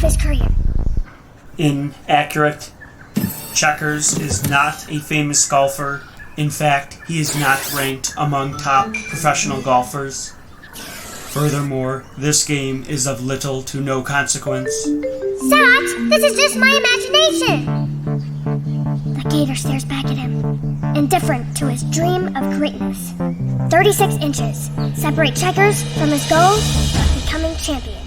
his career. Inaccurate. Checkers is not a famous golfer. In fact, he is not ranked among top professional golfers. Furthermore, this game is of little to no consequence. Zot, this is just my imagination! The gator stares back at him, indifferent to his dream of greatness. 36 inches separate Checkers from his goal of becoming champion.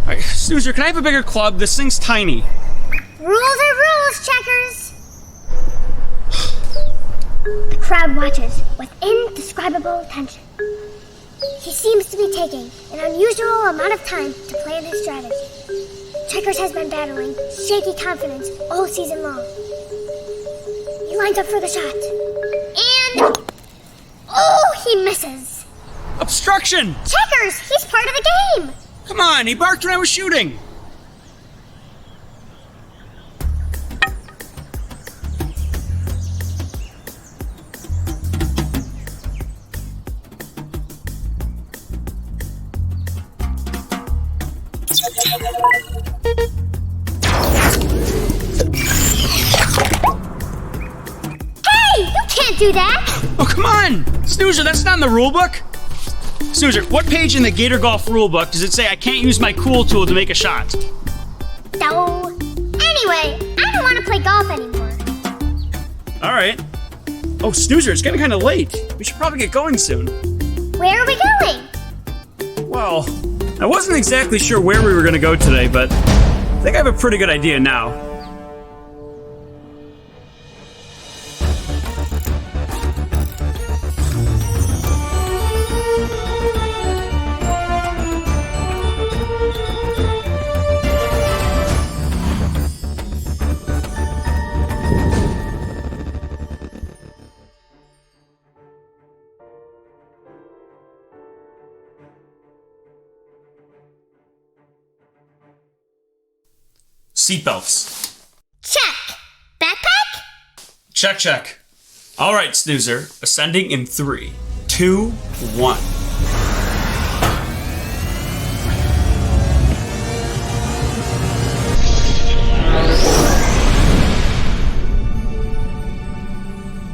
Alright, Snoozer, can I have a bigger club? This thing's tiny. Rules are rules, Checkers! The crowd watches with indescribable attention. He seems to be taking an unusual amount of time to plan his strategy. Checkers has been battling shaky confidence all season long. He lines up for the shot. And... oh, he misses! Obstruction! Checkers, he's part of the game! Come on, he barked when I was shooting! Hey, you can't do that! Oh, come on! Snoozer, that's not in the rule book! Snoozer, what page in the Gator Golf rulebook does it say I can't use my cool tool to make a shot? No. Anyway, I don't want to play golf anymore. Alright. Oh, Snoozer, it's getting kind of late. We should probably get going soon. Where are we going? Well, I wasn't exactly sure where we were going to go today, but I think I have a pretty good idea now. Seatbelts. Check. Backpack? Check, check. All right, Snoozer. Ascending in 3, 2, 1.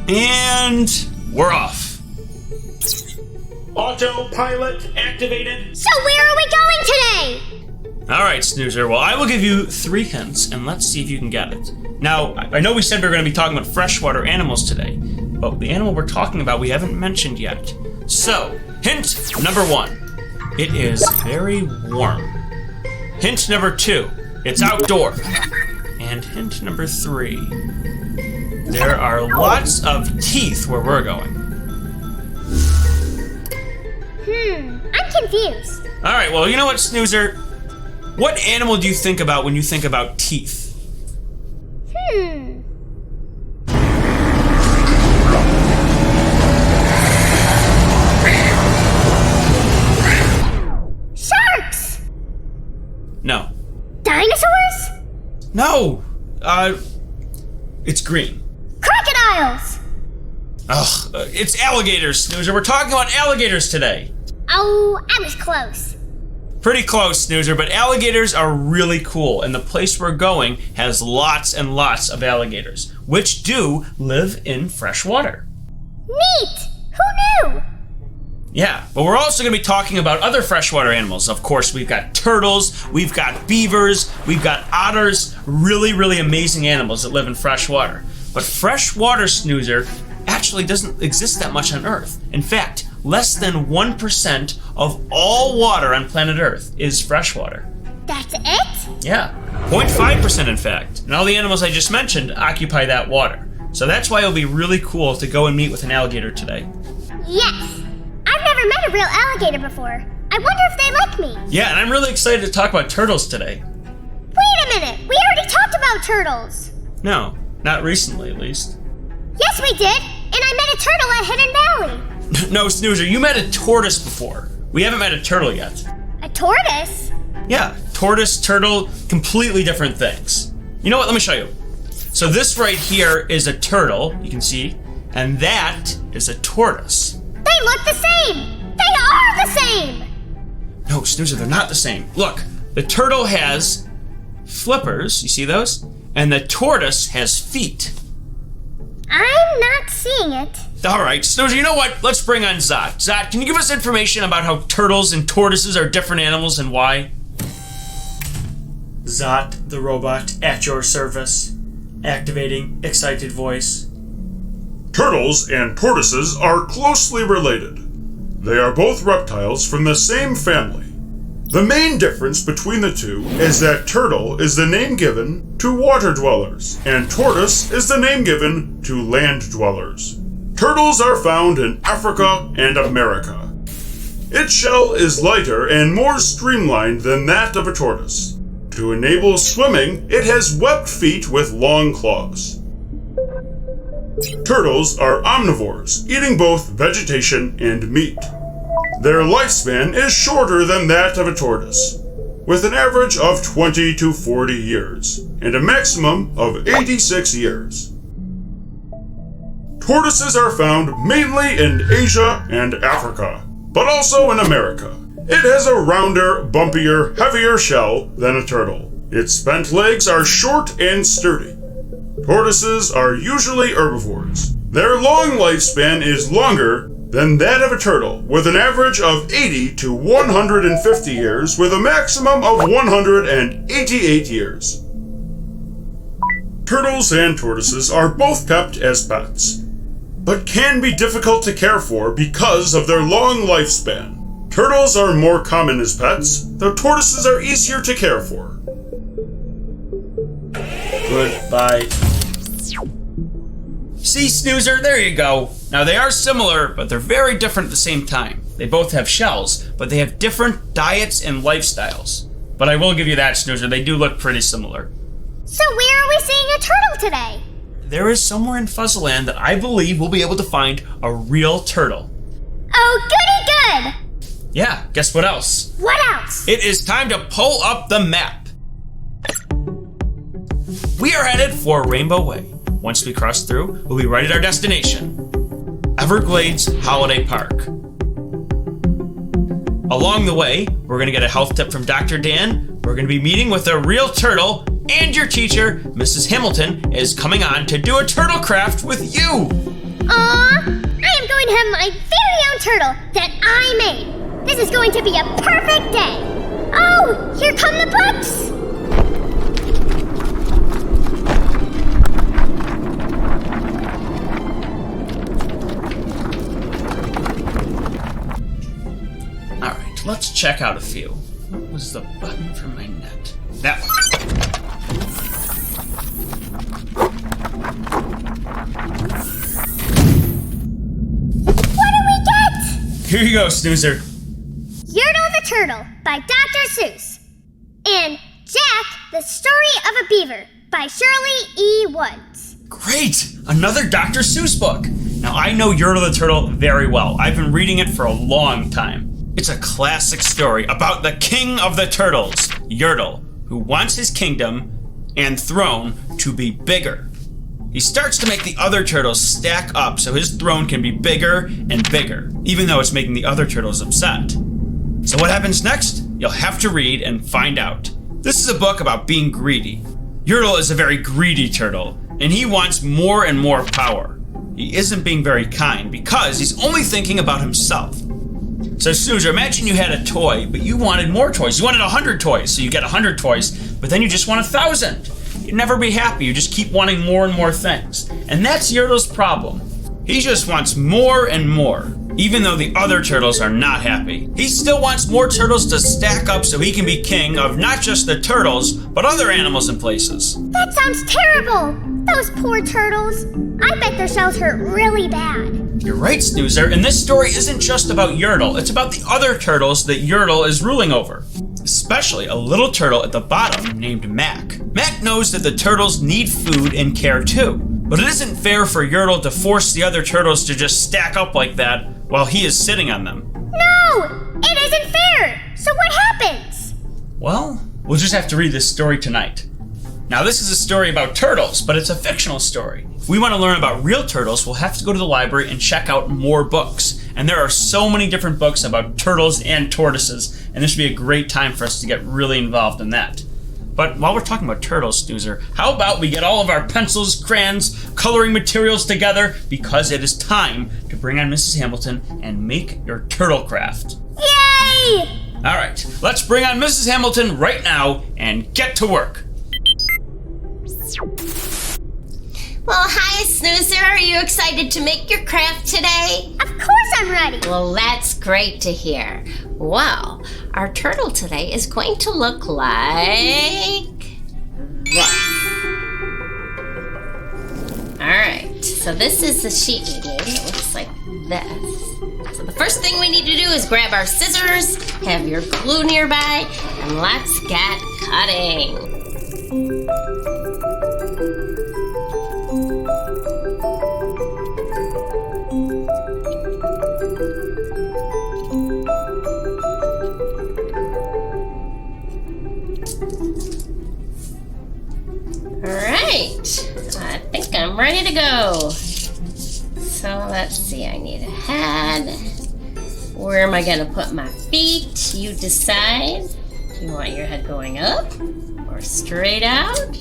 And we're off. Autopilot activated. So where are we going today? All right, Snoozer. Well, I will give you 3 hints, and let's see if you can get it. Now, I know we said we were going to be talking about freshwater animals today, but the animal we're talking about we haven't mentioned yet. So, hint number 1, it is very warm. Hint number 2, it's outdoor. And hint number 3, there are lots of teeth where we're going. I'm confused. All right, well, you know what, Snoozer? What animal do you think about when you think about teeth? Sharks! No. Dinosaurs? No! It's green. Crocodiles! Ugh, it's alligators, Snoozer. We're talking about alligators today. Oh, I was close. Pretty close, Snoozer, but alligators are really cool, and the place we're going has lots and lots of alligators, which do live in fresh water. Neat! Who knew? Yeah, but we're also going to be talking about other freshwater animals. Of course, we've got turtles, we've got beavers, we've got otters, really, really amazing animals that live in fresh water. But freshwater, Snoozer, actually doesn't exist that much on Earth. In fact, less than 1% of all water on planet Earth is freshwater. That's it? Yeah, 0.5% in fact. And all the animals I just mentioned occupy that water. So that's why it'll be really cool to go and meet with an alligator today. Yes. I've never met a real alligator before. I wonder if they like me. Yeah, and I'm really excited to talk about turtles today. Wait a minute. We already talked about turtles. No, not recently at least. Yes, we did. And I met a turtle at Hidden Valley. No, Snoozer, you met a tortoise before. We haven't met a turtle yet. A tortoise? Yeah, tortoise, turtle, completely different things. You know what? Let me show you. So this right here is a turtle, you can see, and that is a tortoise. They look the same. They are the same. No, Snoozer, they're not the same. Look, The turtle has flippers, you see those? And the tortoise has feet. I'm not seeing it. All right, Snoozer, you know what? Let's bring on Zot. Zot, can you give us information about how turtles and tortoises are different animals and why? Zot, the robot, at your service. Activating excited voice. Turtles and tortoises are closely related. They are both reptiles from the same family. The main difference between the two is that turtle is the name given to water dwellers, and tortoise is the name given to land dwellers. Turtles are found in Africa and America. Its shell is lighter and more streamlined than that of a tortoise. To enable swimming, it has webbed feet with long claws. Turtles are omnivores, eating both vegetation and meat. Their lifespan is shorter than that of a tortoise, with an average of 20 to 40 years, and a maximum of 86 years. Tortoises are found mainly in Asia and Africa, but also in America. It has a rounder, bumpier, heavier shell than a turtle. Its spent legs are short and sturdy. Tortoises are usually herbivores. Their long lifespan is longer than that of a turtle, with an average of 80 to 150 years, with a maximum of 188 years. Turtles and tortoises are both kept as pets, but can be difficult to care for because of their long lifespan. Turtles are more common as pets, though tortoises are easier to care for. Goodbye. See, Snoozer, there you go. Now, they are similar, but they're very different at the same time. They both have shells, but they have different diets and lifestyles. But I will give you that, Snoozer, they do look pretty similar. So where are we seeing a turtle today? There is somewhere in Fuzzleland that I believe we'll be able to find a real turtle. Oh, goody good! Yeah, guess what else? What else? It is time to pull up the map. We are headed for Rainbow Way. Once we cross through, we'll be right at our destination, Everglades Holiday Park. Along the way, we're going to get a health tip from Dr. Dan. We're going to be meeting with a real turtle, and your teacher, Mrs. Hamilton, is coming on to do a turtle craft with you. Aww, I am going to have my very own turtle that I made. This is going to be a perfect day. Oh, here come the books. Alright, let's check out a few. What was the button for my net? That one. What do we get? Here you go, Snoozer. Yertle the Turtle by Dr. Seuss. And Jack, the Story of a Beaver by Shirley E. Woods. Great! Another Dr. Seuss book. Now, I know Yertle the Turtle very well. I've been reading it for a long time. It's a classic story about the king of the turtles, Yertle, who wants his kingdom and throne to be bigger. He starts to make the other turtles stack up so his throne can be bigger and bigger, even though it's making the other turtles upset. So what happens next? You'll have to read and find out. This is a book about being greedy. Yertle is a very greedy turtle, and he wants more and more power. He isn't being very kind because he's only thinking about himself. So Snoozer, imagine you had a toy, but you wanted more toys. You wanted 100 toys, so you get 100 toys, but then you just want 1,000. You'd never be happy. You just keep wanting more and more things. And that's Yertle's problem. He just wants more and more, even though the other turtles are not happy. He still wants more turtles to stack up so he can be king of not just the turtles, but other animals and places. That sounds terrible. Those poor turtles. I bet their shells hurt really bad. You're right, Snoozer, and this story isn't just about Yertle. It's about the other turtles that Yertle is ruling over. Especially a little turtle at the bottom named Mac. Mac knows that the turtles need food and care too. But it isn't fair for Yertle to force the other turtles to just stack up like that while he is sitting on them. No! It isn't fair! So what happens? Well, we'll just have to read this story tonight. Now, this is a story about turtles, but it's a fictional story. If we want to learn about real turtles, we'll have to go to the library and check out more books. and there are so many different books about turtles and tortoises, and this would be a great time for us to get really involved in that. But while we're talking about turtles, Snoozer, how about we get all of our pencils, crayons, coloring materials together, because it is time to bring on Mrs. Hamilton and make your turtle craft. Yay! All right, let's bring on Mrs. Hamilton right now and get to work. Well, hi, Snoozer. Are you excited to make your craft today? Of course I'm ready. Well, that's great to hear. Well, our turtle today is going to look like this. All right, so this is the sheet we need. It looks like this. So the first thing we need to do is grab our scissors, have your glue nearby, and let's get cutting. Alright, I think I'm ready to go. So let's see, I need a head. Where am I gonna put my feet? You decide. Do you want your head going up or straight out?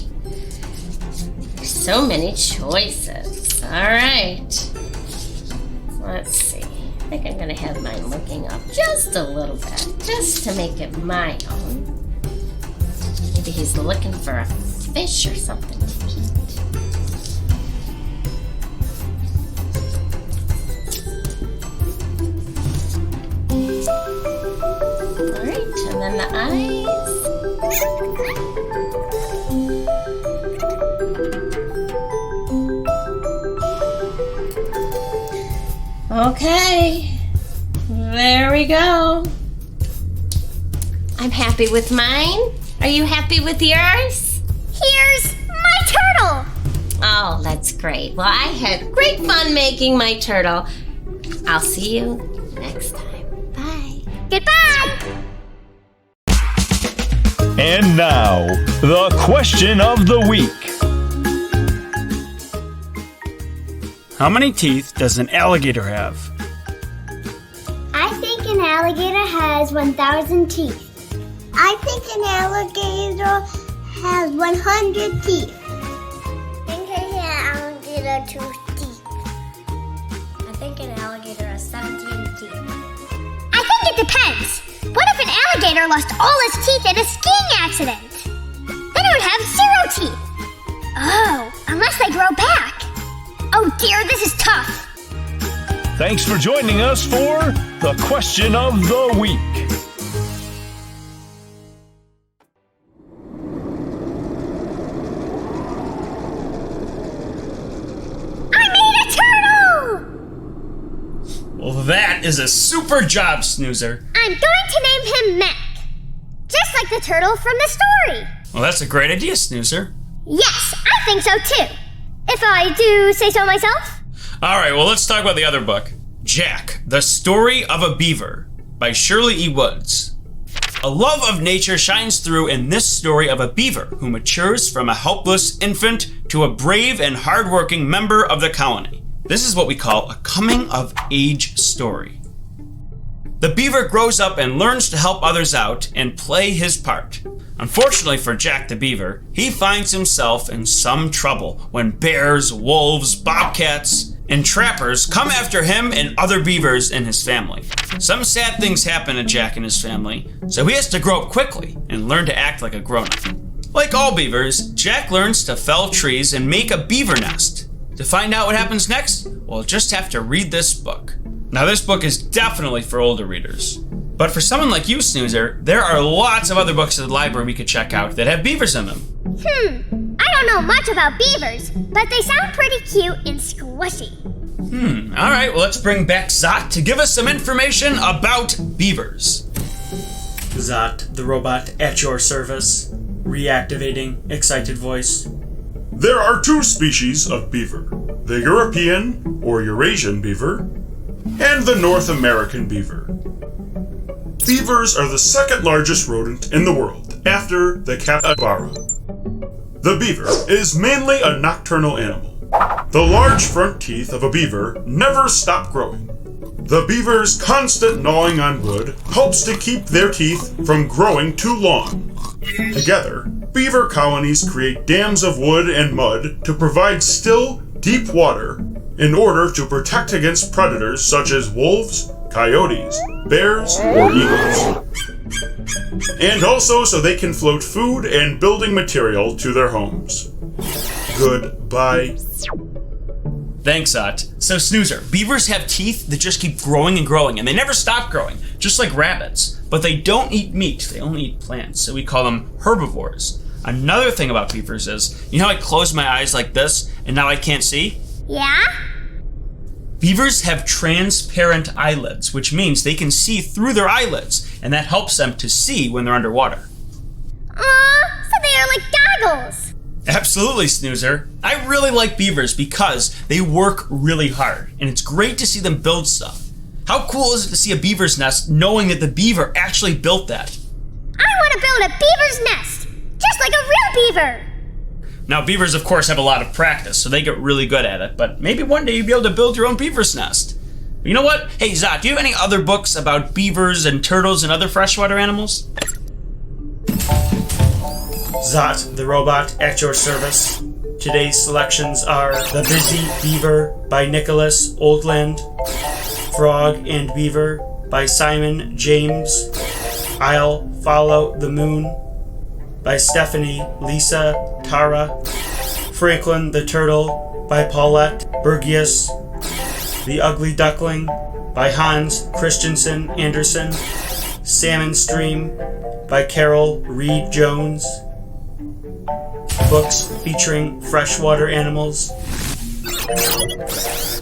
There's so many choices. Alright, let's see. I think I'm gonna have mine looking up just a little bit, just to make it my own. Maybe he's looking for a fish or something to eat. Alright, and then the eyes. Okay, there we go. I'm happy with mine. Are you happy with yours? Here's my turtle. Oh, that's great. Well, I had great fun making my turtle. I'll see you next time. Bye. Goodbye. And now, the question of the week. How many teeth does an alligator have? I think an alligator has 1,000 teeth. I think an alligator has 100 teeth. I think an alligator 2 teeth. I think an alligator has 17 teeth. I think it depends. What if an alligator lost all his teeth in a skiing accident? Then it would have 0 teeth. Oh, unless they grow back. Oh dear, this is tough. Thanks for joining us for the question of the week. Well, that is a super job, Snoozer. I'm going to name him Mac. Just like the turtle from the story. Well, that's a great idea, Snoozer. Yes, I think so too. If I do say so myself. All right, well, let's talk about the other book. Jack, The Story of a Beaver by Shirley E. Woods. A love of nature shines through in this story of a beaver who matures from a helpless infant to a brave and hardworking member of the colony. This is what we call a coming-of-age story. The beaver grows up and learns to help others out and play his part. Unfortunately for Jack the beaver, he finds himself in some trouble when bears, wolves, bobcats, and trappers come after him and other beavers in his family. Some sad things happen to Jack and his family, so he has to grow up quickly and learn to act like a grown-up. Like all beavers, Jack learns to fell trees and make a beaver nest. To find out what happens next, we'll just have to read this book. Now, this book is definitely for older readers. But for someone like you, Snoozer, there are lots of other books at the library we could check out that have beavers in them. I don't know much about beavers, but they sound pretty cute and squishy. All right, well, let's bring back Zot to give us some information about beavers. Zot, the robot at your service. Reactivating excited voice. There are 2 species of beaver, the European or Eurasian beaver, and the North American beaver. Beavers are the second largest rodent in the world, after the capybara. The beaver is mainly a nocturnal animal. The large front teeth of a beaver never stop growing. The beaver's constant gnawing on wood helps to keep their teeth from growing too long. Together, beaver colonies create dams of wood and mud to provide still, deep water in order to protect against predators such as wolves, coyotes, bears, or eagles. And also so they can float food and building material to their homes. Goodbye. Thanks, Ot. So, Snoozer, beavers have teeth that just keep growing and growing, and they never stop growing, just like rabbits. But they don't eat meat, they only eat plants, so we call them herbivores. Another thing about beavers is, you know how I close my eyes like this, and now I can't see? Yeah? Beavers have transparent eyelids, which means they can see through their eyelids, and that helps them to see when they're underwater. Aw, so they are like goggles. Absolutely, Snoozer. I really like beavers because they work really hard, and it's great to see them build stuff. How cool is it to see a beaver's nest knowing that the beaver actually built that? I want to build a beaver's nest, just like a real beaver. Now, beavers, of course, have a lot of practice, so they get really good at it, but maybe one day you'll be able to build your own beaver's nest. You know what? Hey, Zot, do you have any other books about beavers and turtles and other freshwater animals? Zot, the robot, at your service. Today's selections are The Busy Beaver by Nicholas Oldland, Frog and Beaver by Simon James, I'll Follow the Moon by Stephanie Lisa Tara, Franklin the Turtle by Paulette Bergius, The Ugly Duckling by Hans Christensen Andersen, Salmon Stream by Carol Reed Jones, books featuring freshwater animals.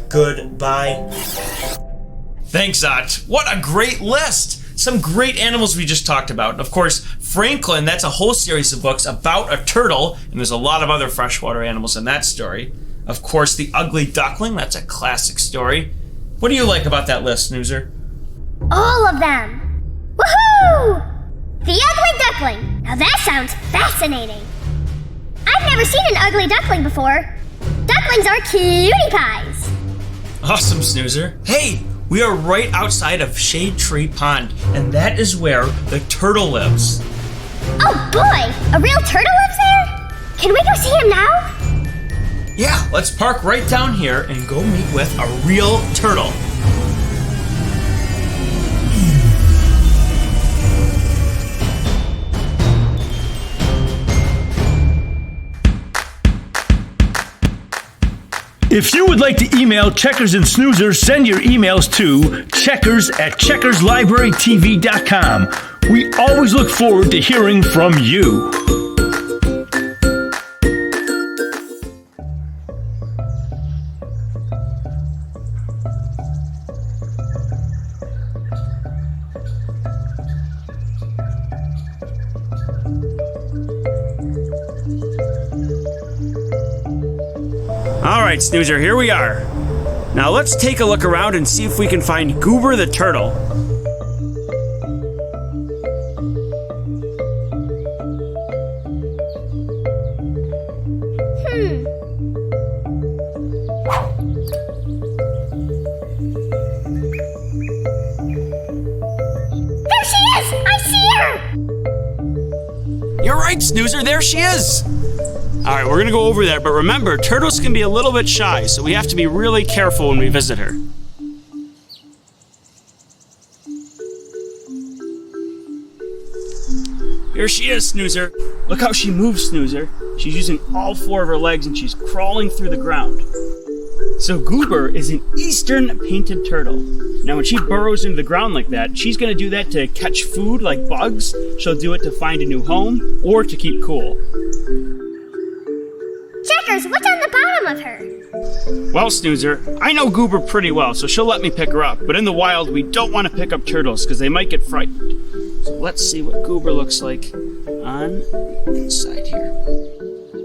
Goodbye. Thanks, Zot. What a great list! Some great animals we just talked about. And of course, Franklin, that's a whole series of books about a turtle, and there's a lot of other freshwater animals in that story. Of course, The Ugly Duckling, that's a classic story. What do you like about that list, Snoozer? All of them. Woohoo! The Ugly Duckling. Now that sounds fascinating. I've never seen an ugly duckling before. Ducklings are cutie pies. Awesome, Snoozer. Hey, we are right outside of Shade Tree Pond, and that is where the turtle lives. Oh boy, a real turtle lives there? Can we go see him now? Yeah, let's park right down here and go meet with a real turtle. If you would like to email Checkers and Snoozer, send your emails to checkers@checkerslibrarytv.com. We always look forward to hearing from you. Alright, Snoozer, here we are. Now let's take a look around and see if we can find Goober the turtle. There she is! I see her! You're right, Snoozer, there she is! Alright, we're gonna go over there, but remember, turtles can be a little bit shy, so we have to be really careful when we visit her. Here she is, Snoozer. Look how she moves, Snoozer. She's using all four of her legs and she's crawling through the ground. So Goober is an eastern painted turtle. Now when she burrows into the ground like that, she's gonna do that to catch food like bugs. She'll do it to find a new home or to keep cool. Checkers, what's on the bottom of her? Well, Snoozer, I know Goober pretty well, so she'll let me pick her up. But in the wild, we don't want to pick up turtles because they might get frightened. So let's see what Goober looks like on the inside here.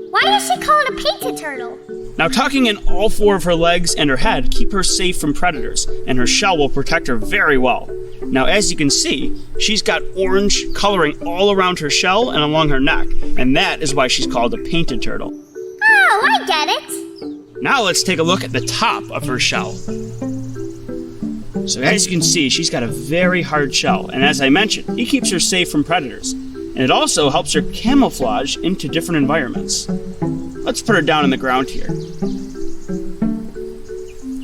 Why is she called a painted turtle? Now, tucking in all four of her legs and her head keep her safe from predators, and her shell will protect her very well. Now, as you can see, she's got orange coloring all around her shell and along her neck, and that is why she's called a painted turtle. Oh, I get it. Now let's take a look at the top of her shell. So as you can see, she's got a very hard shell, and as I mentioned, it keeps her safe from predators. And it also helps her camouflage into different environments. Let's put her down on the ground here.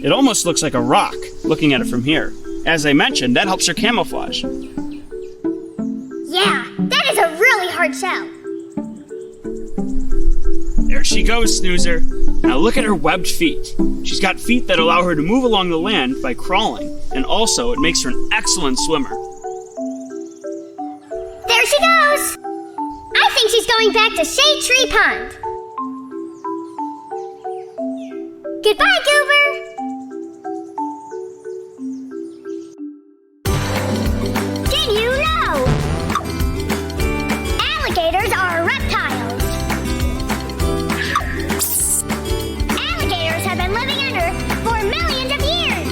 It almost looks like a rock, looking at it from here. As I mentioned, that helps her camouflage. Yeah, that is a really hard shell. There she goes, Snoozer. Now look at her webbed feet. She's got feet that allow her to move along the land by crawling, and also it makes her an excellent swimmer. There she goes! I think she's going back to Shade Tree Pond. Goodbye, Goober! Did you know? Alligators are reptiles. Alligators have been living under for millions of years.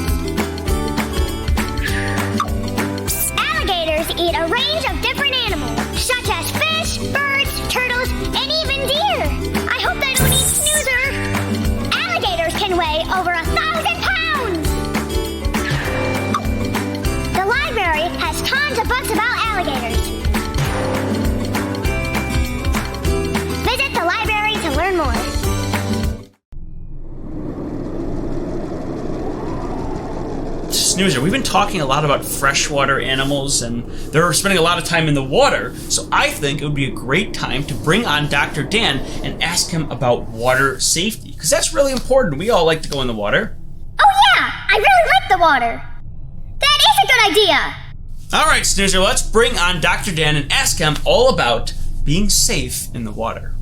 Alligators eat a range of different animals, such as fish, birds, turtles, and even deer. I hope they don't eat Snoozer. Alligators can weigh over 1,000 pounds. The library has tons of books about alligators. Visit the library to learn more. Snoozer, we've been talking a lot about freshwater animals, and they're spending a lot of time in the water, so I think it would be a great time to bring on Dr. Dan and ask him about water safety, because that's really important. We all like to go in the water. Oh yeah, I really like the water. That is a good idea. All right, Snoozer, let's bring on Dr. Dan and ask him all about being safe in the water.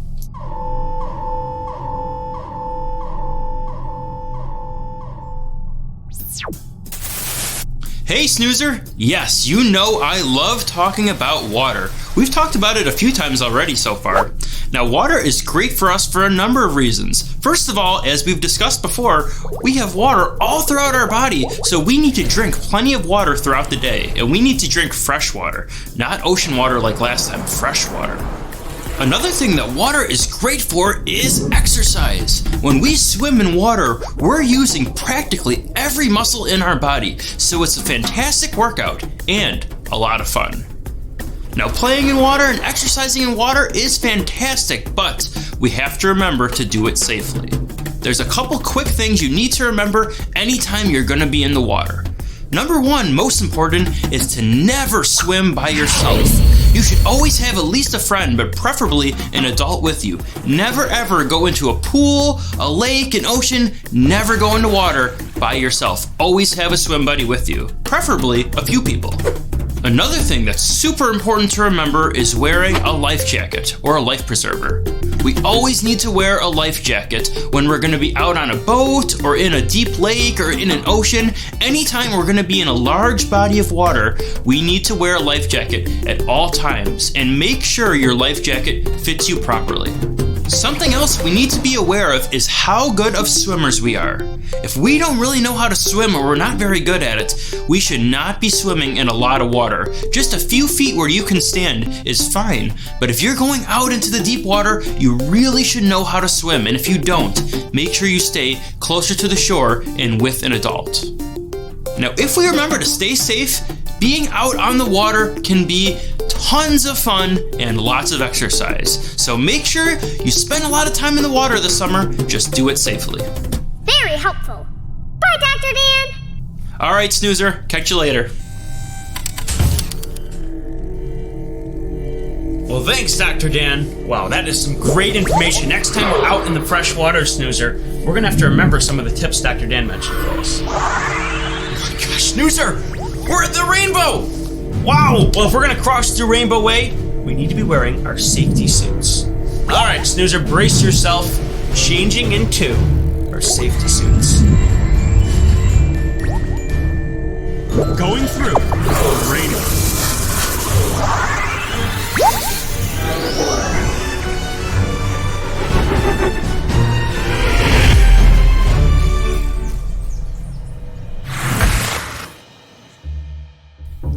Hey Snoozer! Yes, you know I love talking about water. We've talked about it a few times already so far. Now water is great for us for a number of reasons. First of all, as we've discussed before, we have water all throughout our body, so we need to drink plenty of water throughout the day, and we need to drink fresh water, not ocean water like last time, fresh water. Another thing that water is great for is exercise. When we swim in water, we're using practically every muscle in our body, so it's a fantastic workout and a lot of fun. Now playing in water and exercising in water is fantastic, but we have to remember to do it safely. There's a couple quick things you need to remember anytime you're going to be in the water. Number one, most important, is to never swim by yourself. You should always have at least a friend, but preferably an adult with you. Never ever go into a pool, a lake, an ocean. Never go into water by yourself. Always have a swim buddy with you, preferably a few people. Another thing that's super important to remember is wearing a life jacket or a life preserver. We always need to wear a life jacket when we're going to be out on a boat or in a deep lake or in an ocean. Anytime we're going to be in a large body of water, we need to wear a life jacket at all times and make sure your life jacket fits you properly. Something else we need to be aware of is how good of swimmers we are. If we don't really know how to swim or we're not very good at it, we should not be swimming in a lot of water. Just a few feet where you can stand is fine, but if you're going out into the deep water, you really should know how to swim, and if you don't, make sure you stay closer to the shore and with an adult. Now, if we remember to stay safe, being out on the water can be tons of fun and lots of exercise. So make sure you spend a lot of time in the water this summer. Just do it safely. Very helpful. Bye, Dr. Dan. All right, Snoozer. Catch you later. Well, thanks, Dr. Dan. Wow, that is some great information. Next time we're out in the freshwater, Snoozer, we're going to have to remember some of the tips Dr. Dan mentioned for us. Oh my gosh, Snoozer! We're at the rainbow! Wow! Well, if we're going to cross through Rainbow Way, we need to be wearing our safety suits. All right, Snoozer, brace yourself. Changing into our safety suits. Going through the rainbow.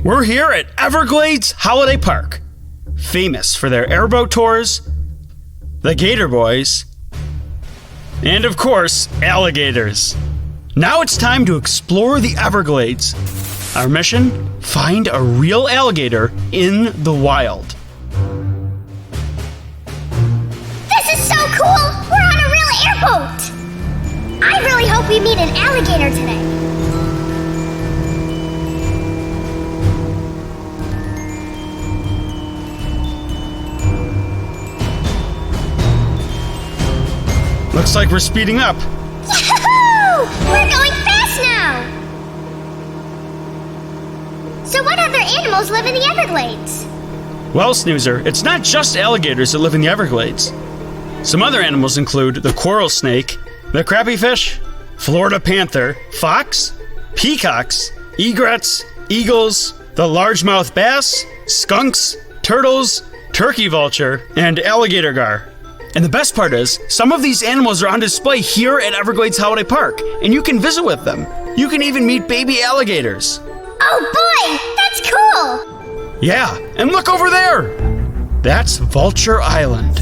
We're here at Everglades Holiday Park, famous for their airboat tours, the Gator Boys, and of course, alligators. Now it's time to explore the Everglades. Our mission? Find a real alligator in the wild. This is so cool! We're on a real airboat! I really hope we meet an alligator today. Looks like we're speeding up. Yahoo! We're going fast now! So what other animals live in the Everglades? Well, Snoozer, it's not just alligators that live in the Everglades. Some other animals include the coral snake, the crappie fish, Florida panther, fox, peacocks, egrets, eagles, the largemouth bass, skunks, turtles, turkey vulture, and alligator gar. And the best part is, some of these animals are on display here at Everglades Holiday Park, and you can visit with them. You can even meet baby alligators. Oh boy, that's cool! Yeah, and look over there! That's Vulture Island.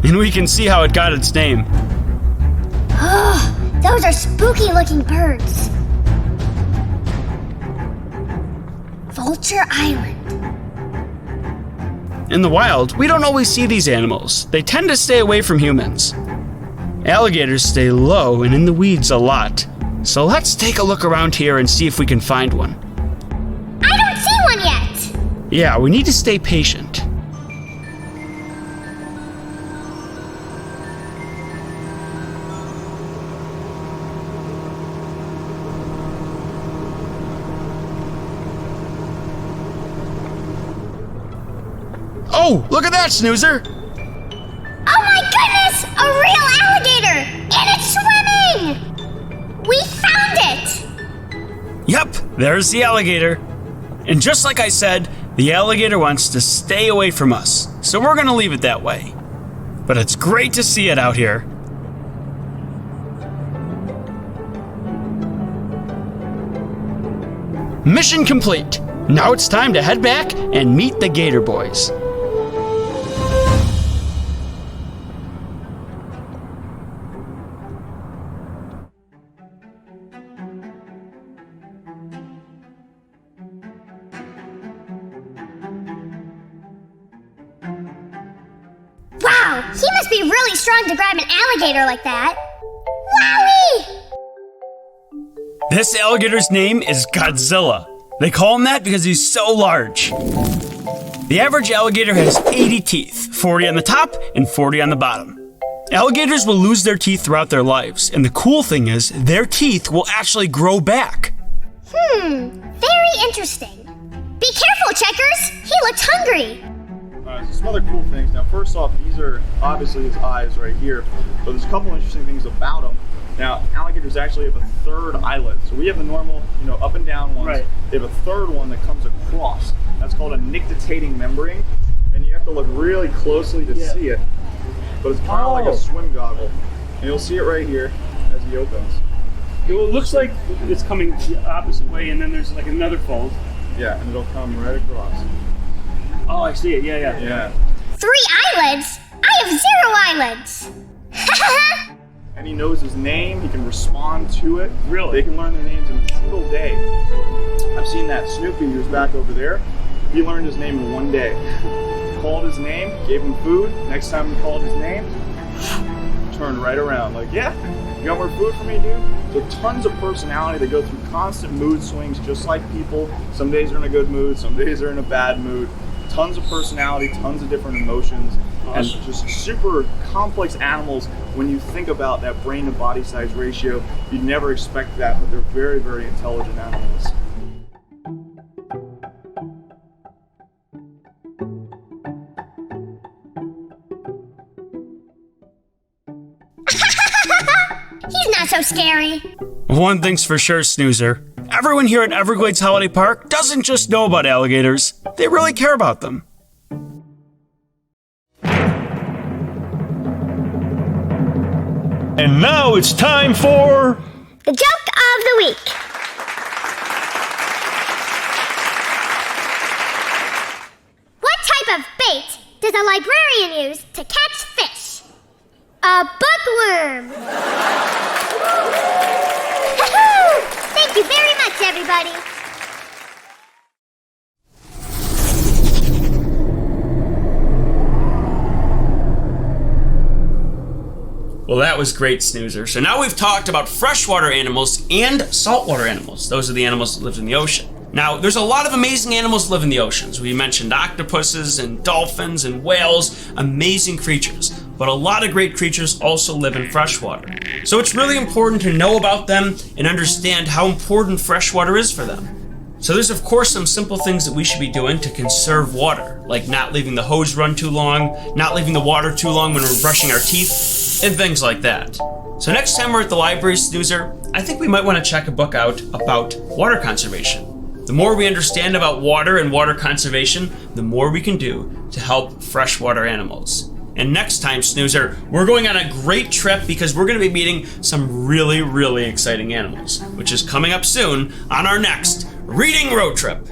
And we can see how it got its name. Oh, those are spooky looking birds. Vulture Island. In the wild, we don't always see these animals. They tend to stay away from humans. Alligators stay low and in the weeds a lot. So let's take a look around here and see if we can find one. I don't see one yet! Yeah, we need to stay patient. Oh, look at that, Snoozer! Oh my goodness! A real alligator! And it's swimming! We found it! Yep, there's the alligator. And just like I said, the alligator wants to stay away from us, so we're gonna leave it that way. But it's great to see it out here. Mission complete. Now it's time to head back and meet the Gator Boys. Wow, he must be really strong to grab an alligator like that. Wowie! This alligator's name is Godzilla. They call him that because he's so large. The average alligator has 80 teeth, 40 on the top and 40 on the bottom. Alligators will lose their teeth throughout their lives, and the cool thing is, their teeth will actually grow back. Very interesting. Be careful, Checkers! He looks hungry! So some other cool things. Now, first off, these are obviously his eyes right here, but there's a couple interesting things about him. Now, alligators actually have a third eyelid. So we have the normal, up and down ones. Right. They have a third one that comes across. That's called a nictitating membrane, and you have to look really closely to see it. But it's kind of like a swim goggle, and you'll see it right here as he opens. It looks like it's coming the opposite way, and then there's like another fold. Yeah, and it'll come right across. Oh, I see it. Yeah. 3 eyelids? I have 0 eyelids! And he knows his name, he can respond to it. Really? They can learn their names in a single day. I've seen that. Snoopy, who's back over there, he learned his name in 1 day. Called his name, gave him food. Next time he called his name, turned right around. Like, yeah, you got more food for me, dude? So tons of personality. They go through constant mood swings, just like people. Some days they're in a good mood, some days they're in a bad mood. Tons of personality, tons of different emotions, and just super complex animals. When you think about that brain to body size ratio, you'd never expect that, but they're very, very intelligent animals. He's not so scary. One thing's for sure, Snoozer. Everyone here at Everglades Holiday Park doesn't just know about alligators, they really care about them. And now it's time for... The joke of the week. What type of bait does a librarian use to catch fish? A bookworm. Thank you very much. Thanks, everybody. Well, that was great, Snoozer. So now we've talked about freshwater animals and saltwater animals. Those are the animals that live in the ocean. Now, there's a lot of amazing animals that live in the oceans. We mentioned octopuses and dolphins and whales, amazing creatures. But a lot of great creatures also live in freshwater. So it's really important to know about them and understand how important freshwater is for them. So there's of course some simple things that we should be doing to conserve water, like not leaving the hose run too long, not leaving the water too long when we're brushing our teeth, and things like that. So next time we're at the library, Snoozer, I think we might want to check a book out about water conservation. The more we understand about water and water conservation, the more we can do to help freshwater animals. And next time, Snoozer, we're going on a great trip because we're going to be meeting some really, really exciting animals, which is coming up soon on our next Reading Road Trip.